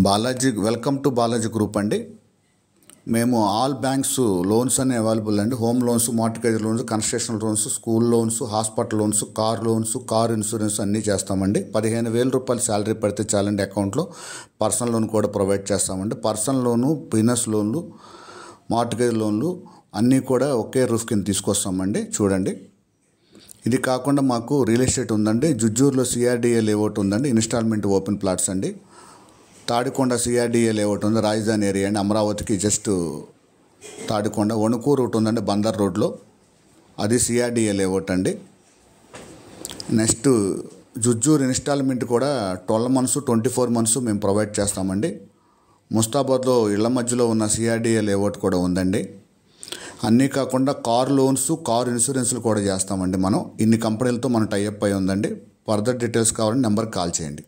Balaji welcome to Balaji group అండి. మేము all banks loans అన్ని అవైలబుల్ అండి. Home loans, mortgage loans, construction loans, school loans, hospital loans, car loans, car insurance అన్నీ చేస్తామండి. 15,000 రూపాయలు శాలరీ పడితే చాలండి అకౌంట్లో. పర్సనల్ లోన్ కూడా ప్రొవైడ్ చేస్తామండి. పర్సనల్ లోను, బిజినెస్ లోన్లు, మార్టిగేజ్ లోన్లు అన్నీ కూడా ఒకే రూఫ్ కింద తీసుకొస్తామండి. చూడండి, ఇది కాకుండా మాకు రియల్ ఎస్టేట్ ఉందండి. జుజ్జూరులో సిఆర్డిఏ లేఅవుట్ ఉందండి. ఇన్స్టాల్మెంట్ ఓపెన్ ప్లాట్స్ అండి. తాడికొండ సిఆర్డిఏ లేఅవుట్ ఉంది, రాజధాని ఏరియా అండి. అమరావతికి జస్ట్ తాడికొండ. వణుకూరు రూట్ ఉందండి బందర్ రోడ్లో, అది సిఆర్డిఏ లేఅవుట్ అండి. నెక్స్ట్ జుజ్జూరు ఇన్స్టాల్మెంట్ కూడా 12 months 24 months మేము ప్రొవైడ్ చేస్తామండి. ముస్తాబాద్లో ఇళ్ల మధ్యలో ఉన్న సిఆర్డిఏ లేఅవుట్ కూడా ఉందండి. అన్నీ కాకుండా కార్ లోన్స్, కార్ ఇన్సూరెన్స్లు కూడా చేస్తామండి. మనం ఇన్ని కంపెనీలతో మనం టైఅప్ అయి ఉందండి. ఫర్దర్ డీటెయిల్స్ కావాలంటే నెంబర్కి కాల్ చేయండి.